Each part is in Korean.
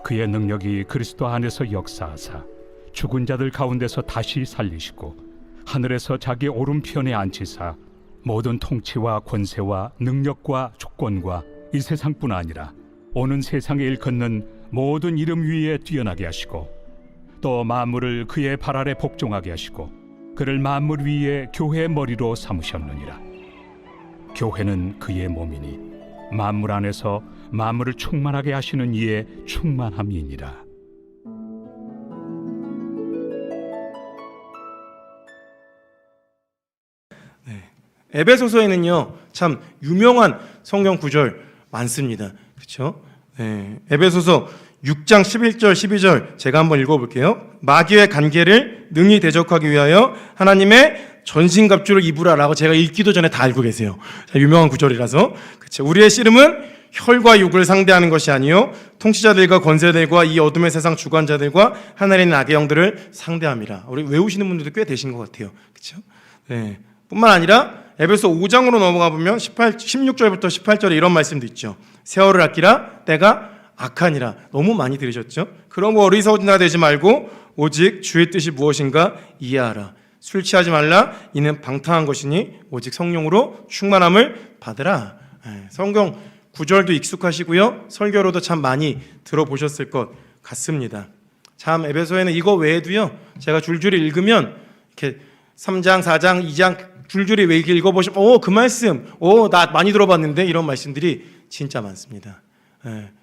그의 능력이 그리스도 안에서 역사하사 죽은 자들 가운데서 다시 살리시고 하늘에서 자기 오른편에 앉히사 모든 통치와 권세와 능력과 주권과 이 세상뿐 아니라 오는 세상에 일컫는 모든 이름 위에 뛰어나게 하시고 또 만물을 그의 발 아래 복종하게 하시고 그를 만물 위에 교회의 머리로 삼으셨느니라. 교회는 그의 몸이니 만물 안에서 만물을 충만하게 하시는 이의 충만함이니라. 에베소서에는요 참 유명한 성경 구절 많습니다. 그렇죠? 에베소서 6장 11절 12절 제가 한번 읽어볼게요. 마귀의 간계를 능히 대적하기 위하여 하나님의 전신갑주를 입으라라고 제가 읽기도 전에 다 알고 계세요. 유명한 구절이라서. 그렇죠? 우리의 씨름은 혈과 육을 상대하는 것이 아니요 통치자들과 권세들과 이 어둠의 세상 주관자들과 하늘에 있는 악의 영들을 상대함이라. 우리 외우시는 분들도 꽤 되신 것 같아요. 그렇죠? 네. 뿐만 아니라 에베소 5장으로 넘어가 보면 16절부터 18절에 이런 말씀도 있죠. 세월을 아끼라 때가 악하니라. 너무 많이 들으셨죠? 그러므로 어리석은 자 되지 말고 오직 주의 뜻이 무엇인가 이해하라. 술 취하지 말라. 이는 방탕한 것이니 오직 성령으로 충만함을 받으라. 성경 구절도 익숙하시고요. 설교로도 참 많이 들어보셨을 것 같습니다. 참 에베소에는 이거 외에도요. 제가 줄줄이 읽으면 이렇게 3장, 4장, 2장 줄줄이 왜 이렇게 읽어보시면 그 말씀, 나 많이 들어봤는데 이런 말씀들이 진짜 많습니다.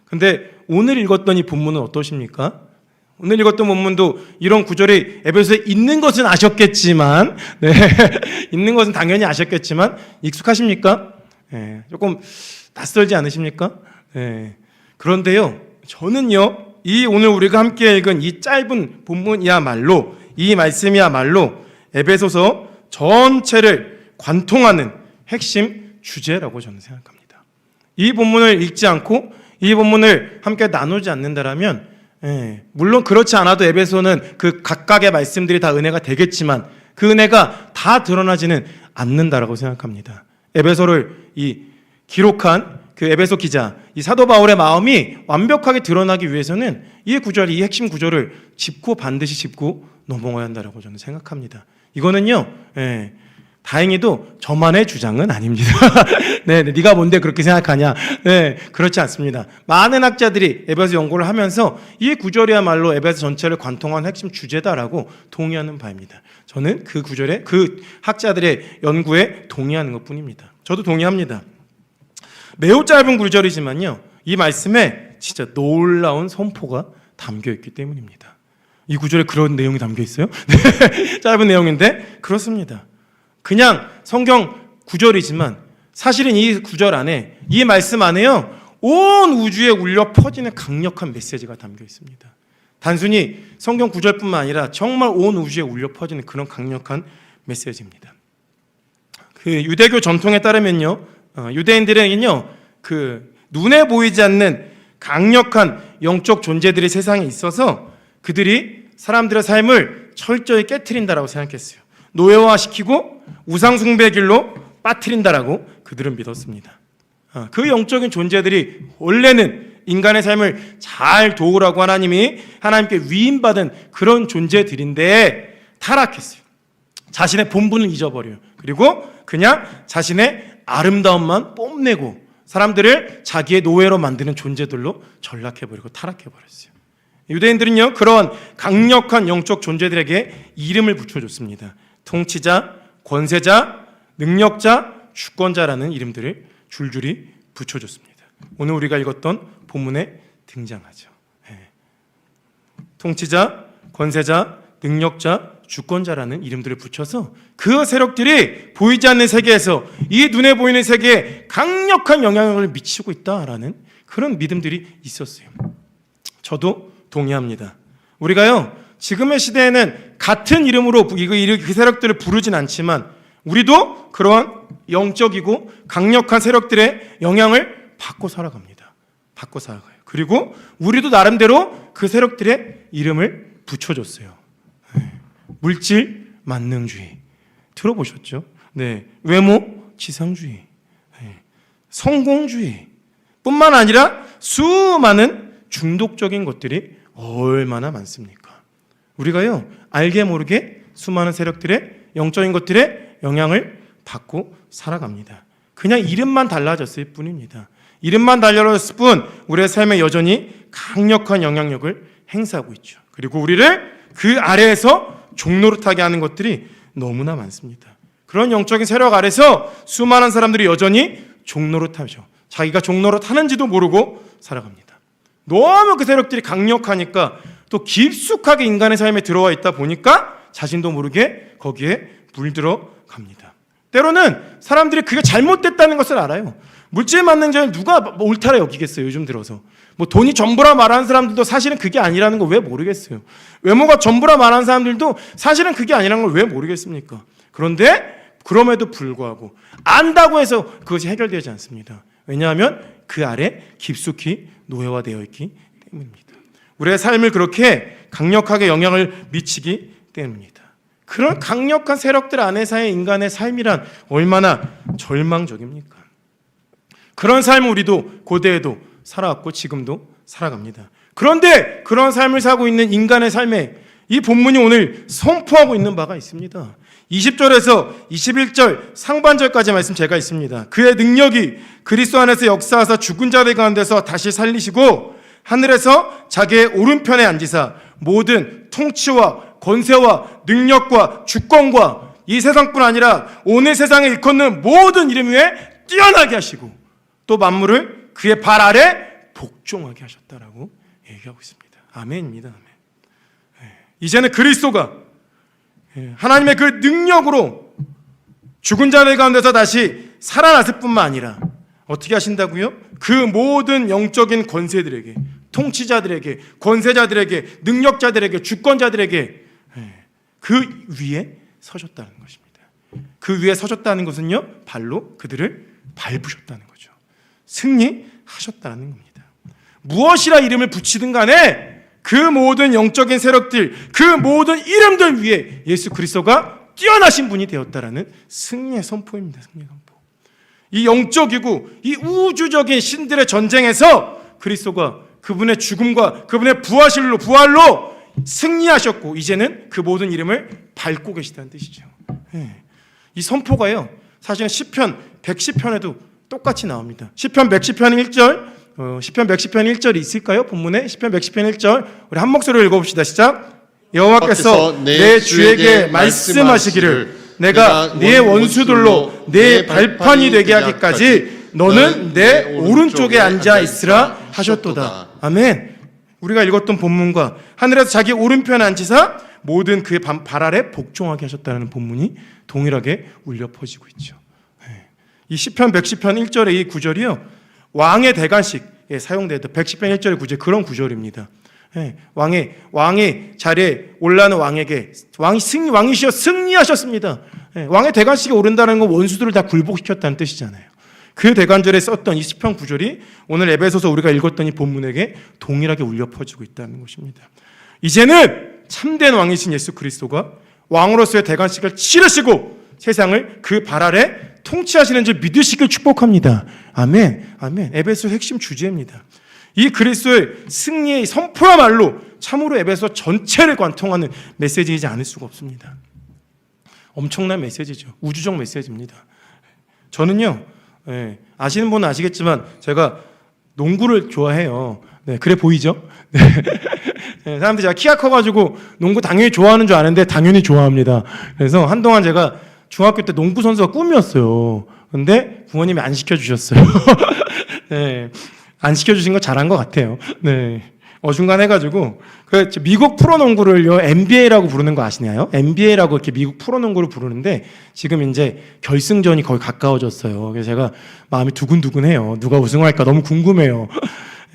근데 오늘 읽었던 이 본문은 어떠십니까? 오늘 읽었던 본문도 이런 구절이 에베소에 있는 것은 아셨겠지만, 있는 것은 당연히 아셨겠지만 익숙하십니까? 조금 낯설지 않으십니까? 그런데요, 저는요, 이 오늘 우리가 함께 읽은 이 짧은 본문이야말로, 이 말씀이야말로 에베소서 전체를 관통하는 핵심 주제라고 저는 생각합니다. 이 본문을 읽지 않고 이 본문을 함께 나누지 않는다라면, 물론 그렇지 않아도 에베소는 그 각각의 말씀들이 다 은혜가 되겠지만 그 은혜가 다 드러나지는 않는다라고 생각합니다. 에베소를 기록한 그 에베소 기자, 이 사도 바울의 마음이 완벽하게 드러나기 위해서는 이 구절, 이 핵심 구절을 반드시 짚고 넘어가야 한다라고 저는 생각합니다. 이거는요, 다행히도 저만의 주장은 아닙니다. 네가 뭔데 그렇게 생각하냐? 그렇지 않습니다. 많은 학자들이 에베소 연구를 하면서 이 구절이야말로 에베소 전체를 관통한 핵심 주제다라고 동의하는 바입니다. 저는 그 구절에, 그 학자들의 연구에 동의하는 것 뿐입니다. 저도 동의합니다. 매우 짧은 구절이지만요, 이 말씀에 진짜 놀라운 선포가 담겨있기 때문입니다. 이 구절에 그런 내용이 담겨 있어요? 짧은 내용인데 그렇습니다. 그냥 성경 구절이지만 사실은 이 구절 안에, 이 말씀 안에요, 온 우주에 울려 퍼지는 강력한 메시지가 담겨 있습니다. 단순히 성경 구절뿐만 아니라 정말 온 우주에 울려 퍼지는 그런 강력한 메시지입니다. 그 유대교 전통에 따르면요, 유대인들에게는요, 그 눈에 보이지 않는 강력한 영적 존재들이 세상에 있어서 그들이 사람들의 삶을 철저히 깨트린다라고 생각했어요. 노예화시키고 우상숭배의 길로 빠뜨린다라고 그들은 믿었습니다. 그 영적인 존재들이 원래는 인간의 삶을 잘 도우라고 하나님께 위임받은 그런 존재들인데 타락했어요. 자신의 본분을 잊어버려요. 그리고 그냥 자신의 아름다움만 뽐내고 사람들을 자기의 노예로 만드는 존재들로 전락해버리고 타락해버렸어요. 유대인들은요, 그런 강력한 영적 존재들에게 이름을 붙여줬습니다. 통치자, 권세자, 능력자, 주권자라는 이름들을 줄줄이 붙여줬습니다. 오늘 우리가 읽었던 본문에 등장하죠. 통치자, 권세자, 능력자, 주권자라는 이름들을 붙여서 그 세력들이 보이지 않는 세계에서 이 눈에 보이는 세계에 강력한 영향력을 미치고 있다라는 그런 믿음들이 있었어요. 저도 동의합니다. 우리가요, 지금의 시대에는 같은 이름으로 그 세력들을 부르진 않지만 우리도 그러한 영적이고 강력한 세력들의 영향을 받고 살아갑니다. 받고 살아가요. 그리고 우리도 나름대로 그 세력들의 이름을 붙여줬어요. 물질 만능주의 들어보셨죠? 외모 지상주의, 성공주의 뿐만 아니라 수많은 중독적인 것들이 얼마나 많습니까? 우리가요, 알게 모르게 수많은 세력들의 영적인 것들의 영향을 받고 살아갑니다. 그냥 이름만 달라졌을 뿐입니다. 이름만 달라졌을 뿐 우리의 삶에 여전히 강력한 영향력을 행사하고 있죠. 그리고 우리를 그 아래에서 종노릇하게 하는 것들이 너무나 많습니다. 그런 영적인 세력 아래서 수많은 사람들이 여전히 종노릇하죠. 자기가 종노릇하는지도 모르고 살아갑니다. 너무 그 세력들이 강력하니까 또 깊숙하게 인간의 삶에 들어와 있다 보니까 자신도 모르게 거기에 물들어 갑니다. 때로는 사람들이 그게 잘못됐다는 것을 알아요. 물질 만능자를 누가 옳다라 여기겠어요, 요즘 들어서. 뭐 돈이 전부라 말하는 사람들도 사실은 그게 아니라는 걸 왜 모르겠어요. 외모가 전부라 말하는 사람들도 사실은 그게 아니라는 걸 왜 모르겠습니까? 그런데 그럼에도 불구하고 안다고 해서 그것이 해결되지 않습니다. 왜냐하면 그 아래 깊숙이 노예화되어 있기 때문입니다. 우리의 삶을 그렇게 강력하게 영향을 미치기 때문입니다. 그런 강력한 세력들 안에서의 인간의 삶이란 얼마나 절망적입니까? 그런 삶을 우리도 고대에도 살아왔고 지금도 살아갑니다. 그런데 그런 삶을 살고 있는 인간의 삶에 이 본문이 오늘 선포하고 있는 바가 있습니다. 20절에서 21절 상반절까지 말씀 제가 있습니다. 그의 능력이 그리스도 안에서 역사하사 죽은 자들 가운데서 다시 살리시고 하늘에서 자기의 오른편에 앉으사 모든 통치와 권세와 능력과 주권과 이 세상뿐 아니라 오늘 세상에 일컫는 모든 이름 위에 뛰어나게 하시고 또 만물을 그의 발 아래 복종하게 하셨다라고 얘기하고 있습니다. 아멘입니다. 아멘. 이제는 그리스도가 하나님의 그 능력으로 죽은 자들 가운데서 다시 살아났을 뿐만 아니라 어떻게 하신다고요? 그 모든 영적인 권세들에게, 통치자들에게, 권세자들에게, 능력자들에게, 주권자들에게 그 위에 서셨다는 것입니다. 그 위에 서셨다는 것은요, 발로 그들을 밟으셨다는 거죠. 승리하셨다는 겁니다. 무엇이라 이름을 붙이든 간에 그 모든 영적인 세력들, 그 모든 이름들 위에 예수 그리스도가 뛰어나신 분이 되었다라는 승리의 선포입니다. 승리의 선포. 이 영적이고 이 우주적인 신들의 전쟁에서 그리스도가 그분의 죽음과 그분의 부활로 승리하셨고 이제는 그 모든 이름을 밟고 계시다는 뜻이죠. 이 선포가요, 사실은 시편 110편에도 똑같이 나옵니다. 시편 110편 1절, 시편 110편 1절이 있을까요? 본문에 시편 110편 1절 우리 한 목소리로 읽어봅시다. 시작. 여호와께서 내 주에게 말씀하시기를 내가 네 원수들로 내 발판이 되게 하기까지 너는 내 오른쪽에 앉아 있으라 하셨도다. 아멘. 우리가 읽었던 본문과 하늘에서 자기 오른편에 앉으사 모든 그의 발 아래 복종하게 하셨다는 본문이 동일하게 울려 퍼지고 있죠. 이 시편 110편 1절의 이 구절이요, 왕의 대관식에 사용되던 110편 1절의 구절, 그런 구절입니다. 왕의 자리에 올라는 왕에게 왕이시여 승리하셨습니다. 왕의 대관식에 오른다는 건 원수들을 다 굴복시켰다는 뜻이잖아요. 그 대관절에 썼던 이 시편 구절이 오늘 에베소서 우리가 읽었던 이 본문에게 동일하게 울려 퍼지고 있다는 것입니다. 이제는 참된 왕이신 예수 그리스도가 왕으로서의 대관식을 치르시고 세상을 그 발 아래 통치하시는 줄 믿으시길 축복합니다. 아멘. 아멘. 에베소의 핵심 주제입니다. 이 그리스도의 승리의 선포야말로 참으로 에베소 전체를 관통하는 메시지이지 않을 수가 없습니다. 엄청난 메시지죠. 우주적 메시지입니다. 저는요, 아시는 분은 아시겠지만 제가 농구를 좋아해요. 그래 보이죠? 사람들이 제가 키가 커가지고 농구 당연히 좋아하는 줄 아는데 당연히 좋아합니다. 그래서 한동안 제가 중학교 때 농구 선수가 꿈이었어요. 근데 부모님이 안 시켜주셨어요. 안 시켜주신 거 잘한 것 같아요. 어중간해가지고 그 미국 프로농구를요 NBA라고 부르는 거 아시나요? NBA라고 이렇게 미국 프로농구를 부르는데 지금 이제 결승전이 거의 가까워졌어요. 그래서 제가 마음이 두근두근해요. 누가 우승할까 너무 궁금해요.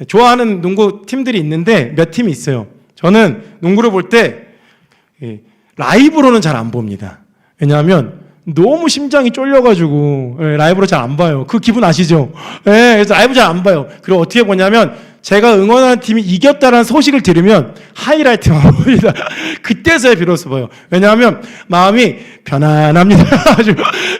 좋아하는 농구 팀들이 있는데 몇 팀이 있어요. 저는 농구를 볼 때 라이브로는 잘 안 봅니다. 왜냐하면 너무 심장이 쫄려가지고 라이브로 잘 안 봐요. 그 기분 아시죠? 그래서 라이브 잘 안 봐요. 그리고 어떻게 보냐면 제가 응원하는 팀이 이겼다는 소식을 들으면 하이라이트만 봅니다. 그때서야 비로소 봐요. 왜냐하면 마음이 편안합니다.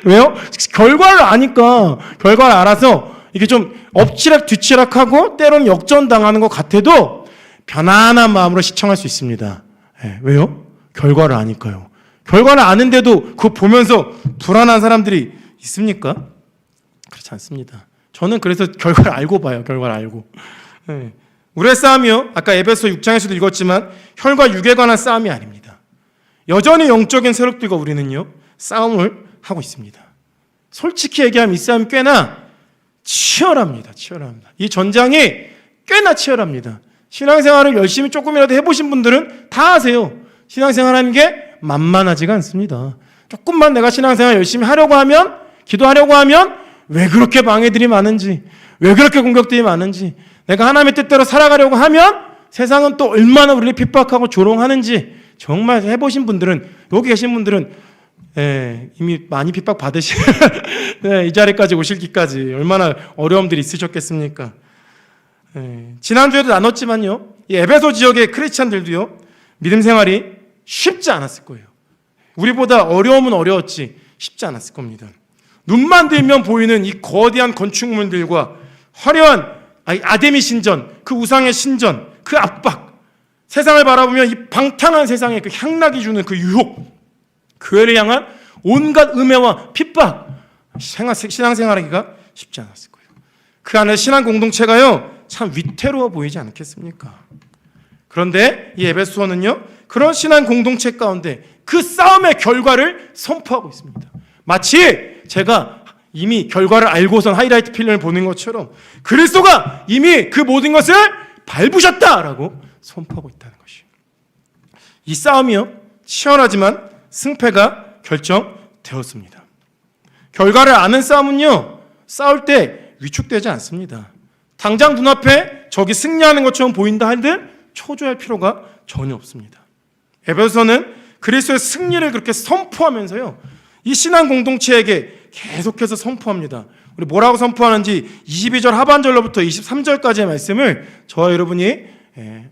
왜요? 결과를 아니까, 결과를 알아서 이게 좀 엎치락 뒤치락하고 때로는 역전당하는 것 같아도 편안한 마음으로 시청할 수 있습니다. 예, 왜요? 결과를 아니까요. 결과를 아는데도 그거 보면서 불안한 사람들이 있습니까? 그렇지 않습니다. 저는 그래서 결과를 알고 봐요. 결과를 알고. 예. 우리의 싸움이요, 아까 에베소 6장에서도 읽었지만 혈과 육에 관한 싸움이 아닙니다. 여전히 영적인 세력들과 우리는요 싸움을 하고 있습니다. 솔직히 얘기하면 이 싸움이 꽤나 치열합니다. 치열합니다. 이 전장이 꽤나 치열합니다. 신앙생활을 열심히 조금이라도 해보신 분들은 다 아세요. 신앙생활하는 게 만만하지가 않습니다. 조금만 내가 신앙생활 열심히 하려고 하면, 기도하려고 하면 왜 그렇게 방해들이 많은지, 왜 그렇게 공격들이 많은지, 내가 하나님의 뜻대로 살아가려고 하면 세상은 또 얼마나 우리를 핍박하고 조롱하는지 정말 해보신 분들은, 여기 계신 분들은 이미 많이 핍박 받으시 이 자리까지 오실기까지 얼마나 어려움들이 있으셨겠습니까? 지난주에도 나눴지만요, 이 에베소 지역의 크리스찬들도요 믿음 생활이 쉽지 않았을 거예요. 우리보다 어려움은 어려웠지 쉽지 않았을 겁니다. 눈만 들면 보이는 이 거대한 건축물들과 화려한 아데미 신전, 그 우상의 신전, 그 압박, 세상을 바라보면 이 방탕한 세상의 그 향락이 주는 그 유혹, 교회를 향한 온갖 음해와 핍박, 신앙생활하기가 쉽지 않았을 거예요. 그 안에 신앙 공동체가요 참 위태로워 보이지 않겠습니까? 그런데 이 에베소서는요 그런 신앙 공동체 가운데 그 싸움의 결과를 선포하고 있습니다. 마치 제가 이미 결과를 알고선 하이라이트 필름을 보는 것처럼 그리스도가 이미 그 모든 것을 밟으셨다라고 선포하고 있다는 것이에요. 이 싸움이요 치열하지만 승패가 결정되었습니다. 결과를 아는 싸움은요 싸울 때 위축되지 않습니다. 당장 눈앞에 적이 승리하는 것처럼 보인다 한들 초조할 필요가 전혀 없습니다. 에베소서는 그리스도의 승리를 그렇게 선포하면서요 이 신앙 공동체에게 계속해서 선포합니다. 우리 뭐라고 선포하는지 22절 하반절로부터 23절까지의 말씀을 저와 여러분이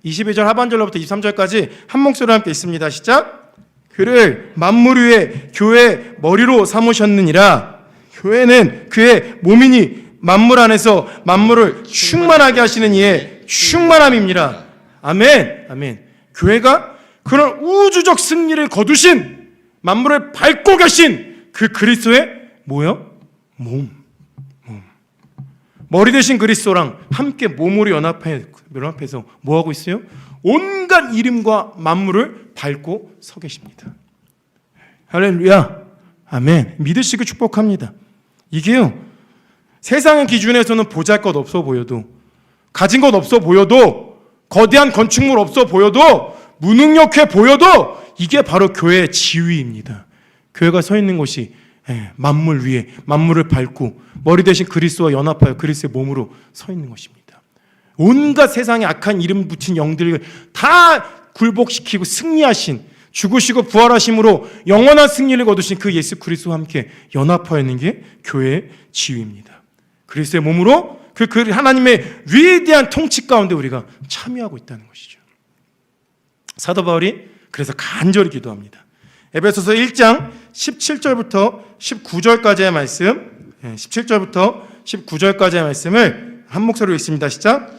22절 하반절로부터 23절까지 한 목소리로 함께 읽습니다. 시작. 그를 만물 위에 교회의 머리로 삼으셨느니라. 교회는 그의 몸이니 만물 안에서 만물을 충만하게 하시는 이의 충만함입니다. 아멘. 아멘. 교회가 그런 우주적 승리를 거두신, 만물을 밟고 계신 그 그리스도의 뭐요? 몸. 머리 대신 그리스도랑 함께 몸으로 연합해서 뭐 하고 있어요? 온갖 이름과 만물을 밟고 서 계십니다. 할렐루야. 아멘. 믿으시고 축복합니다. 이게요 세상의 기준에서는 보잘것 없어 보여도, 가진 것 없어 보여도, 거대한 건축물 없어 보여도, 무능력해 보여도 이게 바로 교회의 지위입니다. 교회가 서 있는 곳이 만물 위에 만물을 밟고 머리 대신 그리스도와 연합하여 그리스도의 몸으로 서 있는 것입니다. 온갖 세상에 악한 이름 붙인 영들을 다 굴복시키고 승리하신, 죽으시고 부활하심으로 영원한 승리를 거두신 그 예수 그리스도와 함께 연합하여 있는 게 교회의 지위입니다. 그리스도의 몸으로 그 하나님의 위대한 통치 가운데 우리가 참여하고 있다는 것이죠. 사도 바울이 그래서 간절히 기도합니다. 에베소서 1장 17절부터 19절까지의 말씀, 17절부터 19절까지의 말씀을 한 목소리로 읽습니다. 시작.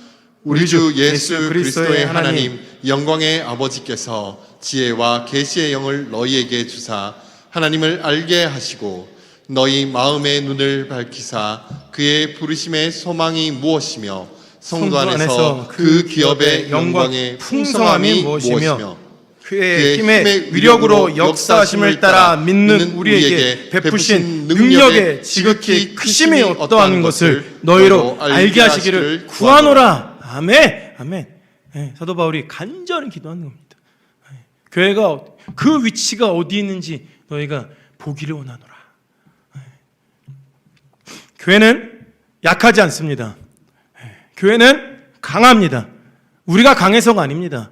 우리 주 예수 그리스도의 하나님 영광의 아버지께서 지혜와 계시의 영을 너희에게 주사 하나님을 알게 하시고 너희 마음의 눈을 밝히사 그의 부르심의 소망이 무엇이며 성도 안에서 그 기업의 영광의 풍성함이 무엇이며 그의 힘의 위력으로 역사하심을 따라 믿는 우리에게 베푸신 능력의 지극히 크심이 어떠한 것을 너희로 알게 하시기를 구하노라. 아멘. 아멘. 사도 바울이 간절히 기도하는 겁니다. 교회가 그 위치가 어디 있는지 너희가 보기를 원하노라. 교회는 약하지 않습니다. 교회는 강합니다. 우리가 강해서가 아닙니다.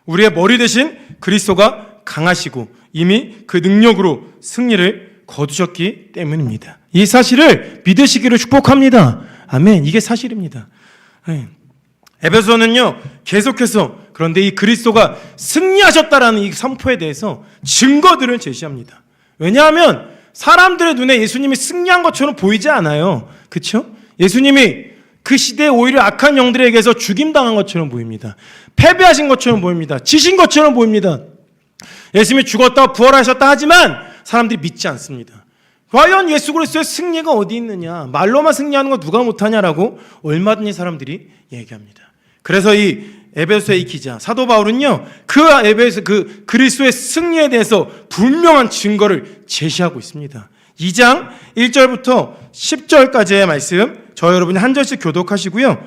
우리의 머리 대신 그리스도가 강하시고 이미 그 능력으로 승리를 거두셨기 때문입니다. 이 사실을 믿으시기를 축복합니다. 아멘. 이게 사실입니다. 에베소는요 계속해서 그런데 이 그리스도가 승리하셨다라는 이 선포에 대해서 증거들을 제시합니다. 왜냐하면 사람들의 눈에 예수님이 승리한 것처럼 보이지 않아요. 그렇죠? 예수님이 그 시대에 오히려 악한 영들에게서 죽임당한 것처럼 보입니다. 패배하신 것처럼 보입니다. 지신 것처럼 보입니다. 예수님이 죽었다 부활하셨다 하지만 사람들이 믿지 않습니다. 과연 예수 그리스도의 승리가 어디 있느냐, 말로만 승리하는 거 누가 못하냐라고 얼마든지 사람들이 얘기합니다. 그래서 이 에베소의 이 기자 사도 바울은요, 그 그리스도의 승리에 대해서 분명한 증거를 제시하고 있습니다. 2장 1절부터 10절까지의 말씀, 저와 여러분이 한 절씩 교독하시고요.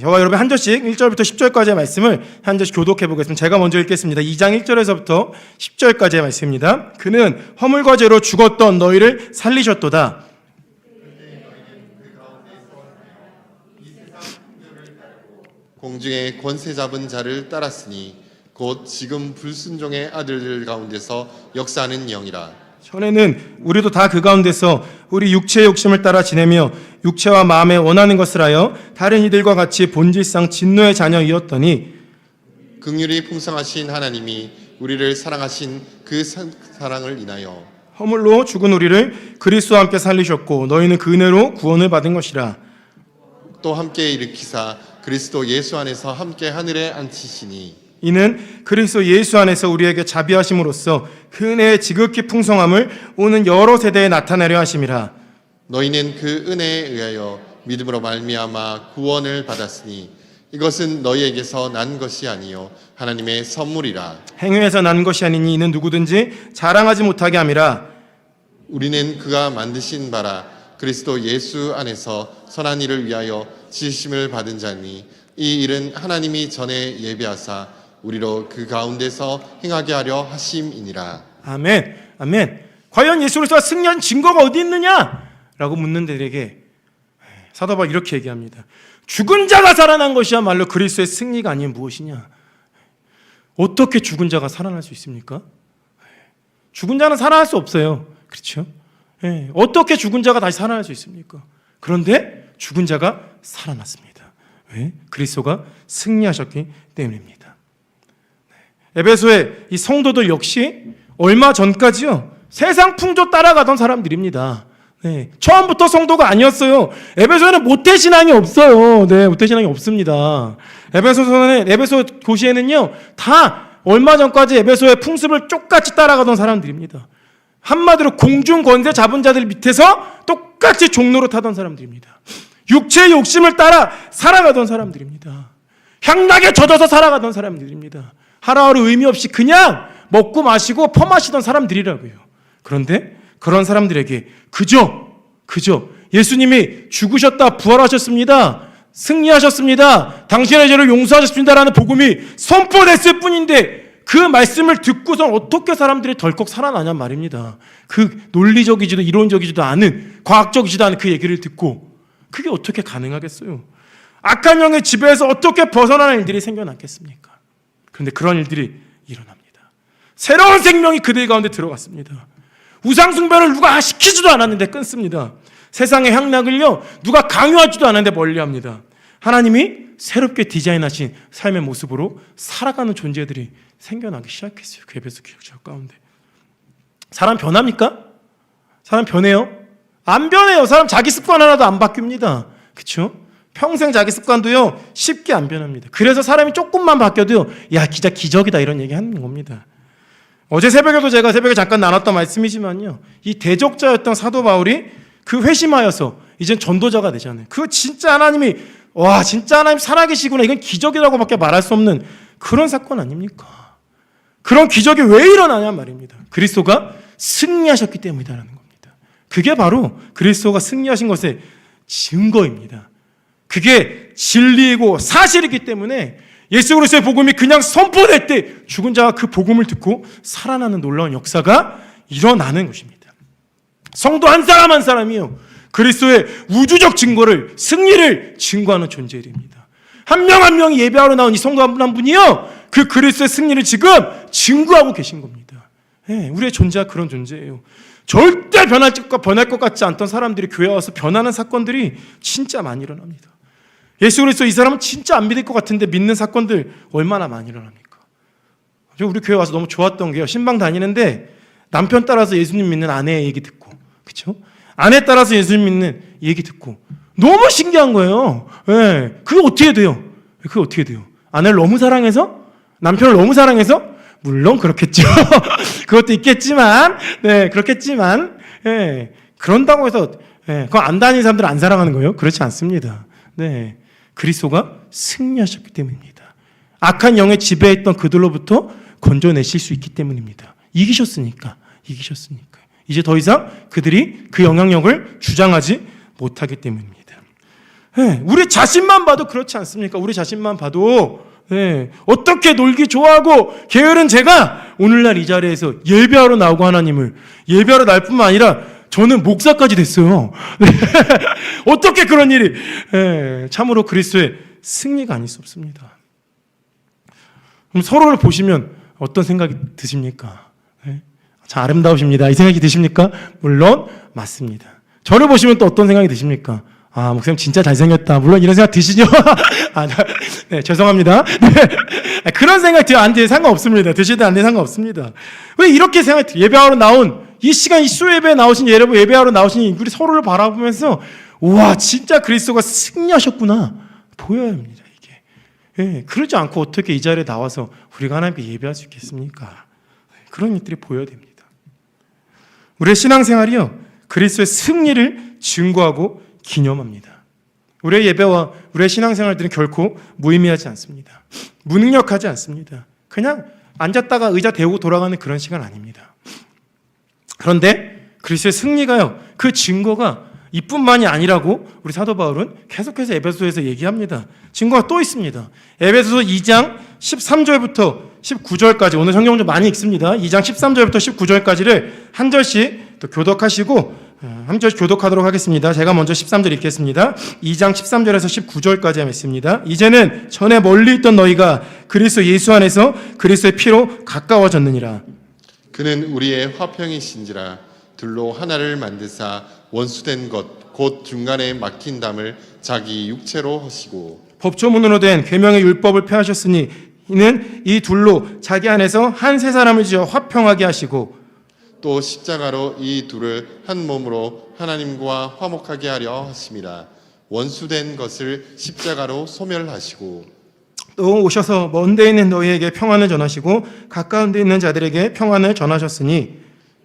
저와 여러분이 한 절씩 1절부터 10절까지의 말씀을 한 절씩 교독해 보겠습니다. 제가 먼저 읽겠습니다. 2장 1절에서부터 10절까지의 말씀입니다. 그는 허물과 죄로 죽었던 너희를 살리셨도다. 공중의 권세 잡은 자를 따랐으니 곧 지금 불순종의 아들들 가운데서 역사하는 영이라. 전에는 우리도 다 그 가운데서 우리 육체의 욕심을 따라 지내며 육체와 마음에 원하는 것을 하여 다른 이들과 같이 본질상 진노의 자녀이었더니 긍휼이 풍성하신 하나님이 우리를 사랑하신 그 사랑을 인하여 허물로 죽은 우리를 그리스도와 함께 살리셨고 너희는 그 은혜로 구원을 받은 것이라. 또 함께 일으키사 그리스도 예수 안에서 함께 하늘에 앉히시니 이는 그리스도 예수 안에서 우리에게 자비하심으로써 그 은혜의 지극히 풍성함을 오는 여러 세대에 나타내려 하심이라. 너희는 그 은혜에 의하여 믿음으로 말미암아 구원을 받았으니 이것은 너희에게서 난 것이 아니요 하나님의 선물이라. 행위에서 난 것이 아니니 이는 누구든지 자랑하지 못하게 함이라. 우리는 그가 만드신 바라 그리스도 예수 안에서 선한 일을 위하여 지으심을 받은 자니 이 일은 하나님이 전에 예비하사 우리로 그 가운데서 행하게 하려 하심이니라. 아멘. 아멘. 과연 예수 그리스도가 승리한 증거가 어디 있느냐? 라고 묻는 데들에게 사도 바울이 이렇게 얘기합니다. 죽은 자가 살아난 것이야말로 그리스도의 승리가 아니면 무엇이냐? 어떻게 죽은 자가 살아날 수 있습니까? 죽은 자는 살아날 수 없어요. 그렇죠? 어떻게 죽은 자가 다시 살아날 수 있습니까? 그런데 죽은 자가 살아났습니다. 왜? 그리스도가 승리하셨기 때문입니다. 에베소의 이 성도들 역시 얼마 전까지요, 세상 풍조 따라가던 사람들입니다. 처음부터 성도가 아니었어요. 에베소에는 모태신앙이 없어요. 모태신앙이 없습니다. 에베소 도시에는요, 다 얼마 전까지 에베소의 풍습을 똑같이 따라가던 사람들입니다. 한마디로 공중 권세 잡은 자들 밑에서 똑같이 종로로 타던 사람들입니다. 육체의 욕심을 따라 살아가던 사람들입니다. 향락에 젖어서 살아가던 사람들입니다. 하루하루 의미 없이 그냥 먹고 마시고 퍼마시던 사람들이라고요. 그런데 그런 사람들에게 그저 예수님이 죽으셨다 부활하셨습니다, 승리하셨습니다, 당신의 죄를 용서하셨습니다라는 복음이 선포됐을 뿐인데 그 말씀을 듣고선 어떻게 사람들이 덜컥 살아나냔 말입니다. 그 논리적이지도 이론적이지도 않은, 과학적이지도 않은 그 얘기를 듣고 그게 어떻게 가능하겠어요? 악한 영의 지배에서 어떻게 벗어나는 일들이 생겨났겠습니까? 그런데 그런 일들이 일어납니다. 새로운 생명이 그들 가운데 들어갔습니다. 우상숭배를 누가 시키지도 않았는데 끊습니다. 세상의 향락을요, 누가 강요하지도 않았는데 멀리합니다. 하나님이 새롭게 디자인하신 삶의 모습으로 살아가는 존재들이 생겨나기 시작했어요. 그 에베소 교회 가운데. 사람 변합니까? 사람 변해요? 안 변해요. 사람 자기 습관 하나도 안 바뀝니다. 그렇죠? 평생 자기 습관도요 쉽게 안 변합니다. 그래서 사람이 조금만 바뀌어도요, 야 진짜 기적이다 이런 얘기 하는 겁니다. 어제 새벽에도 제가 새벽에 잠깐 나눴던 말씀이지만요, 이 대적자였던 사도 바울이 그 회심하여서 이젠 전도자가 되잖아요. 그 진짜 하나님이, 와 진짜 하나님 살아계시구나, 이건 기적이라고밖에 말할 수 없는 그런 사건 아닙니까? 그런 기적이 왜 일어나냐 말입니다. 그리스도가 승리하셨기 때문이다라는 겁니다. 그게 바로 그리스도가 승리하신 것의 증거입니다. 그게 진리이고 사실이기 때문에 예수 그리스도의 복음이 그냥 선포될 때 죽은 자가 그 복음을 듣고 살아나는 놀라운 역사가 일어나는 것입니다. 성도 한 사람 한 사람이요, 그리스도의 우주적 증거를, 승리를 증거하는 존재들입니다. 한 명 한 명이 예배하러 나온 이 성도 한 분 한 분이요, 그 그리스도의 승리를 지금 증거하고 계신 겁니다. 우리의 존재가 그런 존재예요. 절대 변할 것 같지 않던 사람들이 교회에 와서 변하는 사건들이 진짜 많이 일어납니다. 예수 그리스도 이 사람은 진짜 안 믿을 것 같은데 믿는 사건들 얼마나 많이 일어납니까? 우리 교회 와서 너무 좋았던 게요, 신방 다니는데 남편 따라서 예수님 믿는 아내의 얘기 듣고, 그렇죠? 아내 따라서 예수님 믿는 얘기 듣고, 너무 신기한 거예요. 예. 그게 어떻게 돼요? 그게 어떻게 돼요? 아내를 너무 사랑해서? 남편을 너무 사랑해서? 물론 그렇겠죠. 그것도 있겠지만, 네, 그렇겠지만, 예. 그런다고 해서, 예. 그거 안 다니는 사람들은 안 사랑하는 거예요? 그렇지 않습니다. 네. 그리스도가 승리하셨기 때문입니다. 악한 영에 지배했던 그들로부터 건져내실 수 있기 때문입니다. 이기셨으니까. 이제 더 이상 그들이 그 영향력을 주장하지 못하기 때문입니다. 네, 우리 자신만 봐도 그렇지 않습니까? 우리 자신만 봐도 네, 어떻게 놀기 좋아하고 게으른 제가 오늘날 이 자리에서 예배하러 나오고 하나님을 예배하러 날 뿐만 아니라 저는 목사까지 됐어요. 네, 어떻게 그런 일이 네, 참으로 그리스도의 승리가 아닐 수 없습니다. 그럼 서로를 보시면 어떤 생각이 드십니까? 네? 참 아름다우십니다. 이 생각이 드십니까? 물론 맞습니다. 저를 보시면 또 어떤 생각이 드십니까? 아, 목사님 진짜 잘생겼다. 물론 이런 생각 드시죠? 아, 네, 죄송합니다. 네, 그런 생각 안 드셔도 상관없습니다. 드시든 안 드셔도 상관없습니다. 왜 이렇게 예배하러 나온 이 시간 이 수예배에 나오신 여러분 예배하러 나오신 우리 서로를 바라보면서 와 진짜 그리스도가 승리하셨구나 보여야 합니다. 이게 네, 그러지 않고 어떻게 이 자리에 나와서 우리가 하나님께 예배할 수 있겠습니까? 그런 일들이 보여야 됩니다. 우리의 신앙생활이요 그리스도의 승리를 증거하고 기념합니다. 우리의 예배와 우리의 신앙생활들은 결코 무의미하지 않습니다. 무능력하지 않습니다. 그냥 앉았다가 의자 대고 돌아가는 그런 시간 아닙니다. 그런데 그리스도의 승리가요 그 증거가 이뿐만이 아니라고 우리 사도 바울은 계속해서 에베소서에서 얘기합니다. 증거가 또 있습니다. 에베소서 2장 13절부터 19절까지 오늘 성경 좀 많이 읽습니다. 2장 13절부터 19절까지를 한 절씩 또 교독하시고 한 절씩 교독하도록 하겠습니다. 제가 먼저 13절 읽겠습니다. 2장 13절에서 19절까지 읽습니다. 이제는 전에 멀리 있던 너희가 그리스도 예수 안에서 그리스도의 피로 가까워졌느니라. 그는 우리의 화평이신지라 둘로 하나를 만드사 원수된 것 곧 중간에 막힌 담을 자기 육체로 하시고 법조문으로 된 계명의 율법을 폐하셨으니 이는 이 둘로 자기 안에서 한 세 사람을 지어 화평하게 하시고 또 십자가로 이 둘을 한 몸으로 하나님과 화목하게 하려 하심이라. 원수된 것을 십자가로 소멸하시고 또 오셔서 먼 데 있는 너희에게 평안을 전하시고 가까운 데 있는 자들에게 평안을 전하셨으니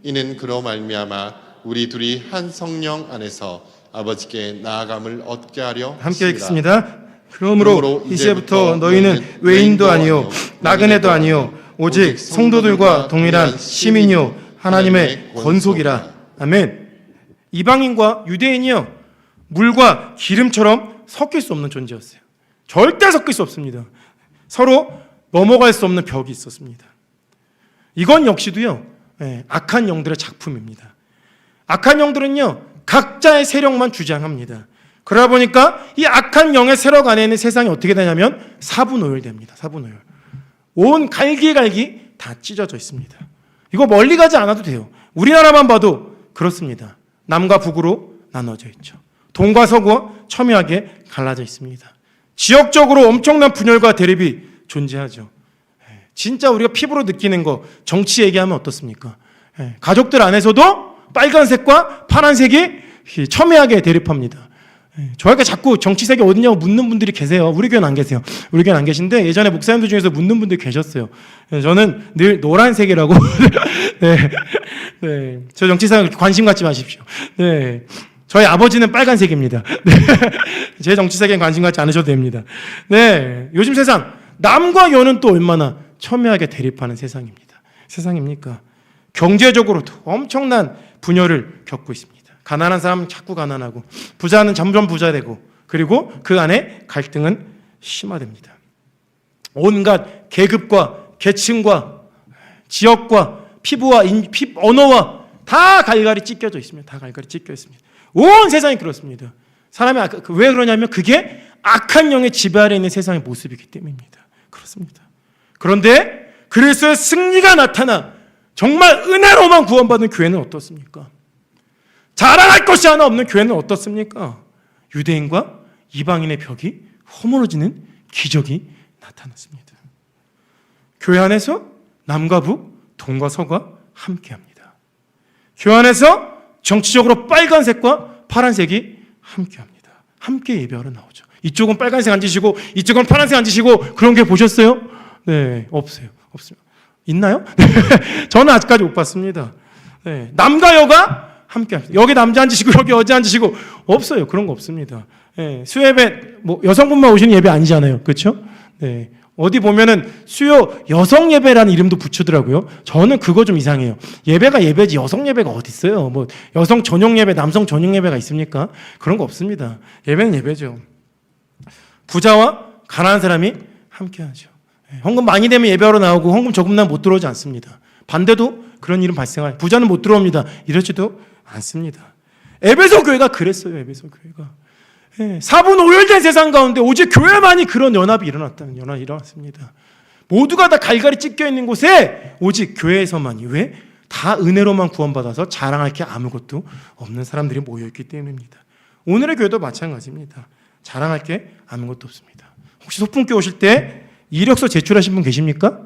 이는 그로 말미암아 우리 둘이 한 성령 안에서 아버지께 나아감을 얻게 하려 함께 하심이라. 읽습니다. 그러므로 이제부터 너희는 외인도 아니요 나그네도 아니요 오직 성도들과 동일한 시민이요 하나님의 권속이라. 아멘. 이방인과 유대인이요 물과 기름처럼 섞일 수 없는 존재였어요. 절대 섞일 수 없습니다. 서로 넘어갈 수 없는 벽이 있었습니다. 이건 역시도요 악한 영들의 작품입니다. 악한 영들은요 각자의 세력만 주장합니다. 그러다 보니까 이 악한 영의 세력 안에 있는 세상이 어떻게 되냐면 사분오열됩니다. 사분오열. 온 갈기갈기 다 찢어져 있습니다. 이거 멀리 가지 않아도 돼요. 우리나라만 봐도 그렇습니다. 남과 북으로 나눠져 있죠. 동과 서구와 첨예하게 갈라져 있습니다. 지역적으로 엄청난 분열과 대립이 존재하죠. 진짜 우리가 피부로 느끼는 거 정치 얘기하면 어떻습니까? 가족들 안에서도 빨간색과 파란색이 첨예하게 대립합니다. 저에게 자꾸 정치색이 어디냐고 묻는 분들이 계세요. 우리 교회는 안 계세요. 우리 교회는 안 계신데 예전에 목사님들 중에서 묻는 분들이 계셨어요. 저는 늘 노란색이라고. 네. 네. 저 정치사에 관심 갖지 마십시오. 네. 저희 아버지는 빨간색입니다. 네. 제 정치색에 관심 갖지 않으셔도 됩니다. 네. 요즘 세상 남과 여는 또 얼마나 첨예하게 대립하는 세상입니까? 경제적으로도 엄청난 분열을 겪고 있습니다. 가난한 사람은 자꾸 가난하고 부자는 점점 부자 되고 그리고 그 안에 갈등은 심화됩니다. 온갖 계급과 계층과 지역과 피부와 언어와 다 갈갈이 찢겨져 있습니다. 다 갈갈이 찢겨 있습니다. 온 세상이 그렇습니다. 사람이 왜 그러냐면 그게 악한 영의 지배 아래 있는 세상의 모습이기 때문입니다. 그렇습니다. 그런데 그리스도의 승리가 나타나 정말 은혜로만 구원받은 교회는 어떻습니까? 자랑할 것이 하나 없는 교회는 어떻습니까? 유대인과 이방인의 벽이 허물어지는 기적이 나타났습니다. 교회 안에서 남과 북, 동과 서가 함께합니다. 교회 안에서 정치적으로 빨간색과 파란색이 함께합니다. 함께 예배하러 나오죠. 이쪽은 빨간색 앉으시고 이쪽은 파란색 앉으시고 그런 게 보셨어요? 네, 없어요. 없습니다. 있나요? 저는 아직까지 못 봤습니다. 네, 남과 여가 함께 합니다. 여기 남자 앉으시고 여기 여자 앉으시고 없어요. 그런 거 없습니다. 네, 수예배 뭐 여성분만 오시는 예배 아니잖아요. 그렇죠? 네. 어디 보면은 수요 여성 예배라는 이름도 붙이더라고요. 저는 그거 좀 이상해요. 예배가 예배지 여성 예배가 어디 있어요? 뭐 여성 전용 예배, 남성 전용 예배가 있습니까? 그런 거 없습니다. 예배는 예배죠. 부자와 가난한 사람이 함께하죠. 헌금 많이 되면 예배하러 나오고 헌금 조금 나면 못 들어오지 않습니다. 반대도 그런 일은 발생할. 부자는 못 들어옵니다. 이러지도 않습니다. 에베소 교회가 그랬어요. 에베소 교회가. 4분 5열된 세상 가운데 오직 교회만이 그런 연합이 일어났습니다. 모두가 다 갈갈이 찢겨 있는 곳에 오직 교회에서만이 왜? 다 은혜로만 구원받아서 자랑할 게 아무것도 없는 사람들이 모여있기 때문입니다. 오늘의 교회도 마찬가지입니다. 자랑할 게 아무것도 없습니다. 혹시 소풍교 오실 때 이력서 제출하신 분 계십니까?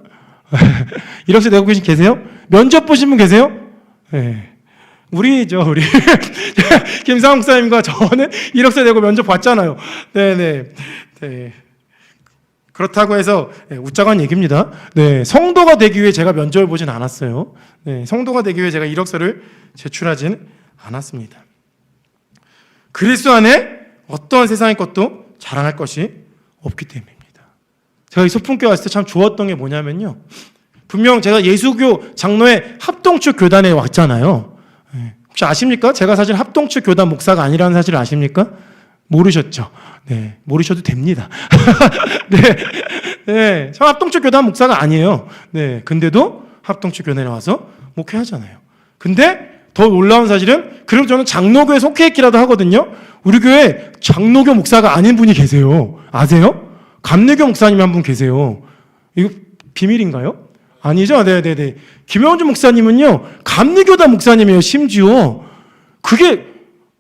이력서 내고 계세요? 면접 보신 분 계세요? 네. 우리 김상욱 목사님과 저는 이력서 내고 면접 봤잖아요. 네네. 네. 그렇다고 해서 웃자고 한 얘기입니다. 네, 성도가 되기 위해 제가 면접을 보진 않았어요. 네, 성도가 되기 위해 제가 이력서를 제출하진 않았습니다. 그리스도 안에 어떠한 세상의 것도 자랑할 것이 없기 때문입니다. 제가 이 소풍교회 왔을 때 참 좋았던 게 뭐냐면요. 분명 제가 예수교 장로회 합동측 교단에 왔잖아요. 혹시 아십니까? 제가 사실 합동측 교단 목사가 아니라는 사실을 아십니까? 모르셨죠? 네, 모르셔도 됩니다. 네, 네, 저 합동측 교단 목사가 아니에요. 네, 근데도 합동측 교단에 와서 목회하잖아요. 근데 더 놀라운 사실은, 그리고 저는 장로교에 속해 있기라도 하거든요. 우리 교회 장로교 목사가 아닌 분이 계세요. 아세요? 감리교 목사님 한 분 계세요. 이거 비밀인가요? 아니죠? 네네네. 김영준 목사님은요, 감리교단 목사님이에요, 심지어. 그게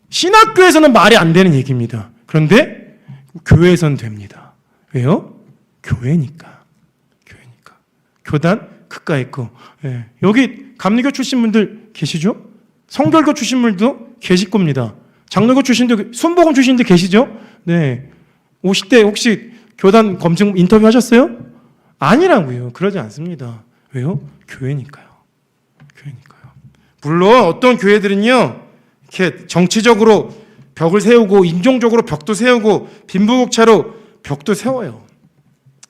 신학교에서는 말이 안 되는 얘기입니다. 그런데 교회에서는 됩니다. 왜요? 교회니까. 교회니까. 교단 그가 있고. 네. 여기 감리교 출신 분들 계시죠? 성결교 출신 분들도 계실 겁니다. 장로교 출신도, 순복음 출신도 계시죠? 네. 오실 때 혹시 교단 검증 인터뷰 하셨어요? 아니라고요. 그러지 않습니다. 왜요? 교회니까요. 교회니까요. 물론 어떤 교회들은요, 이렇게 정치적으로 벽을 세우고 인종적으로 벽도 세우고 빈부격차로 벽도 세워요.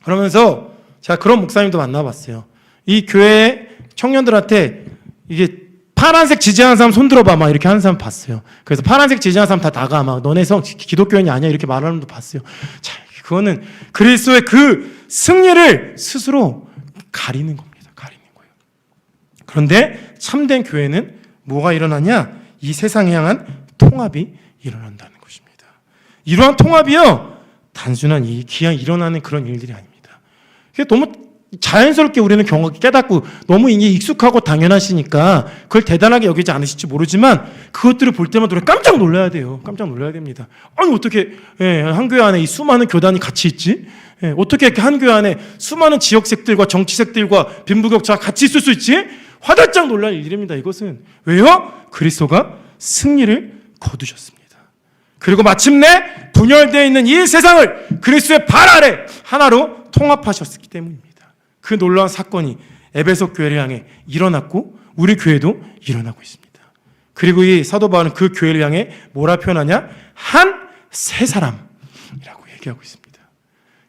그러면서 제가 그런 목사님도 만나봤어요. 이 교회 청년들한테 이게 파란색 지지하는 사람 손 들어봐 막 이렇게 하는 사람 봤어요. 그래서 파란색 지지하는 사람 다 나가 막 너네 기독교인이 아니야 이렇게 말하는 놈도 봤어요. 자, 그거는 그리스도의 그 승리를 스스로 가리는 겁니다. 가리는 거예요. 그런데 참된 교회는 뭐가 일어나냐? 이 세상에 향한 통합이 일어난다는 것입니다. 이러한 통합이요, 단순한 그냥 일어나는 그런 일들이 아닙니다. 너무 자연스럽게 우리는 깨닫고 너무 이게 익숙하고 당연하시니까 그걸 대단하게 여기지 않으실지 모르지만 그것들을 볼 때마다 우리가 깜짝 놀라야 돼요. 깜짝 놀라야 됩니다. 아니 어떻게 한 교회 안에 이 수많은 교단이 같이 있지? 어떻게 이렇게 한 교회 안에 수많은 지역색들과 정치색들과 빈부격차가 같이 있을 수 있지? 화들짝 놀랄 일입니다. 이것은 왜요? 그리스도가 승리를 거두셨습니다. 그리고 마침내 분열되어 있는 이 세상을 그리스도의 발 아래 하나로 통합하셨기 때문입니다. 그 놀라운 사건이 에베소 교회를 향해 일어났고 우리 교회도 일어나고 있습니다. 그리고 이 사도 바울은 그 교회를 향해 뭐라 표현하냐? 한 새 사람이라고 얘기하고 있습니다.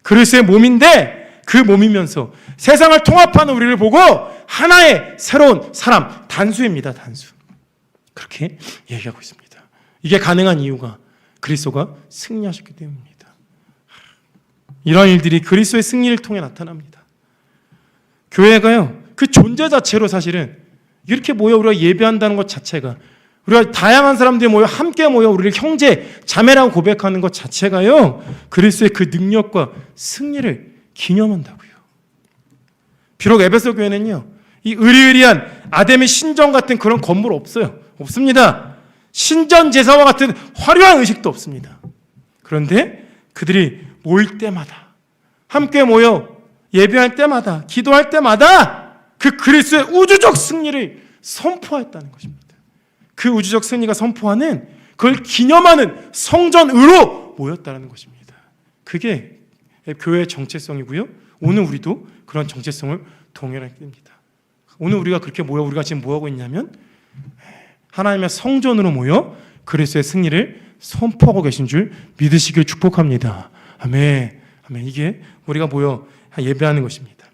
그리스도의 몸인데 그 몸이면서 세상을 통합하는 우리를 보고 하나의 새로운 사람, 단수입니다. 단수. 그렇게 얘기하고 있습니다. 이게 가능한 이유가 그리스도가 승리하셨기 때문입니다. 이러한 일들이 그리스도의 승리를 통해 나타납니다. 교회가요, 그 존재 자체로 사실은 이렇게 모여 우리가 예배한다는 것 자체가, 우리가 다양한 사람들이 모여 함께 모여 우리를 형제, 자매라고 고백하는 것 자체가요, 그리스도의 그 능력과 승리를 기념한다고요. 비록 에베소 교회는요, 이 의리의리한 아담의 신전 같은 그런 건물 없어요. 없습니다. 신전 제사와 같은 화려한 의식도 없습니다. 그런데 그들이 모일 때마다, 함께 모여 예배할 때마다, 기도할 때마다 그 그리스도의 우주적 승리를 선포했다는 것입니다. 그 우주적 승리가 선포하는, 그걸 기념하는 성전으로 모였다는 것입니다. 그게 교회의 정체성이고요. 오늘 우리도 그런 정체성을 동일하게 됩니다. 오늘 우리가 우리가 지금 뭐하고 있냐면 하나님의 성전으로 모여 그리스도의 승리를 선포하고 계신 줄 믿으시길 축복합니다. 아멘. 아멘. 이게 우리가 모여 예배하는 것입니다.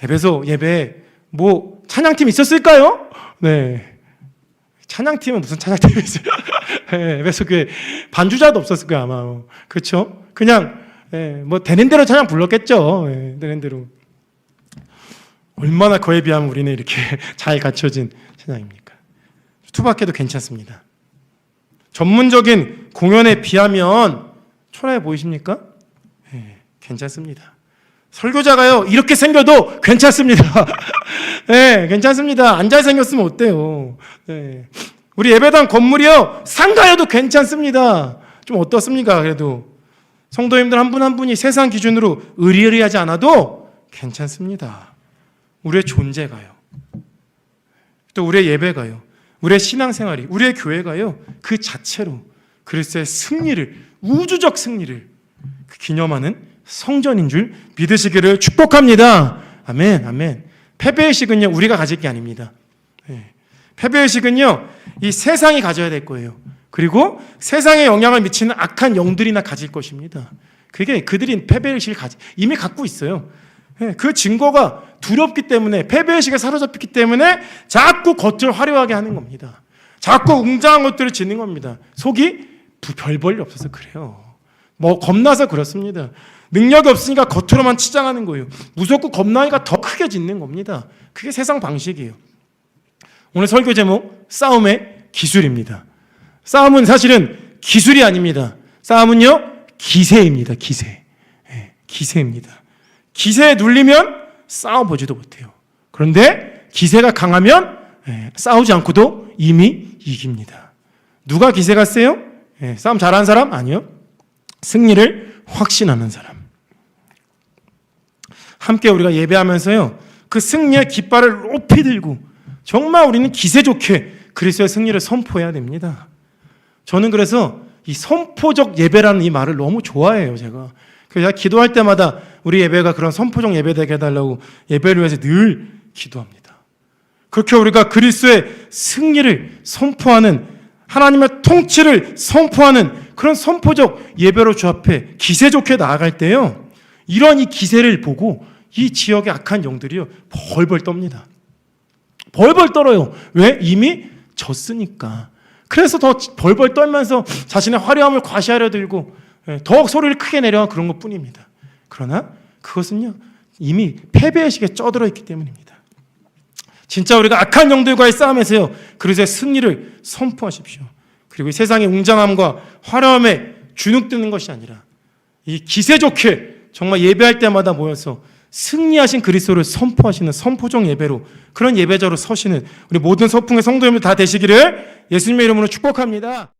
에베소 예배에 찬양팀 있었을까요? 네. 찬양팀은 무슨 찬양팀이 있어요? 네, 에베소 교회 반주자도 없었을 거예요, 아마. 그렇죠? 그냥 되는 대로 찬양 불렀겠죠. 되는 대로. 얼마나 그에 비하면 우리는 이렇게 잘 갖춰진 찬양입니까? 투박해도 괜찮습니다. 전문적인 공연에 비하면 초라해 보이십니까? 괜찮습니다. 설교자가요 이렇게 생겨도 괜찮습니다. 괜찮습니다. 안 잘생겼으면 어때요? 우리 예배당 건물이요 상가여도 괜찮습니다. 좀 어떻습니까? 그래도 성도님들 한 분 한 분이 세상 기준으로 의리의리하지 않아도 괜찮습니다. 우리의 존재가요, 또 우리의 예배가요, 우리의 신앙생활이, 우리의 교회가요 그 자체로 그리스도의 승리를, 우주적 승리를 기념하는 성전인 줄 믿으시기를 축복합니다. 아멘, 아멘. 패배의식은요 우리가 가질 게 아닙니다. 패배의식은요 이 세상이 가져야 될 거예요. 그리고 세상에 영향을 미치는 악한 영들이나 가질 것입니다. 그게 그들이 패배의식을 이미 갖고 있어요. 그 증거가 두렵기 때문에, 패배의식에 사로잡혔기 때문에 자꾸 겉을 화려하게 하는 겁니다. 자꾸 웅장한 것들을 짓는 겁니다. 속이 별 볼일 없어서 그래요. 겁나서 그렇습니다. 능력이 없으니까 겉으로만 치장하는 거예요. 무섭고 겁나니까 더 크게 짓는 겁니다. 그게 세상 방식이에요. 오늘 설교 제목 싸움의 기술입니다. 싸움은 사실은 기술이 아닙니다. 싸움은요 기세입니다. 기세입니다. 기세에 눌리면 싸워보지도 못해요. 그런데 기세가 강하면 싸우지 않고도 이미 이깁니다. 누가 기세가 세요? 싸움 잘하는 사람? 아니요. 승리를 확신하는 사람. 함께 우리가 예배하면서요 그 승리의 깃발을 높이 들고 정말 우리는 기세 좋게 그리스도의 승리를 선포해야 됩니다. 저는 그래서 이 선포적 예배라는 이 말을 너무 좋아해요. 제가 기도할 때마다 우리 예배가 그런 선포적 예배 되게 해달라고 예배를 위해서 늘 기도합니다. 그렇게 우리가 그리스도의 승리를 선포하는, 하나님의 통치를 선포하는 그런 선포적 예배로 주 앞에 기세 좋게 나아갈 때요 이런 이 기세를 보고 이 지역의 악한 영들이요 벌벌 떱니다. 벌벌 떨어요. 왜? 이미 졌으니까. 그래서 더 벌벌 떨면서 자신의 화려함을 과시하려 들고 더욱 소리를 크게 내려한 그런 것뿐입니다. 그러나 그것은요 이미 패배의식에 쩌들어 있기 때문입니다. 진짜 우리가 악한 영들과의 싸움에서요 그리스도의 승리를 선포하십시오. 그리고 이 세상의 웅장함과 화려함에 주눅드는 것이 아니라 이 기세 좋게 정말 예배할 때마다 모여서 승리하신 그리스도를 선포하시는 선포적 예배로, 그런 예배자로 서시는 우리 모든 서풍의 성도님들 다 되시기를 예수님의 이름으로 축복합니다.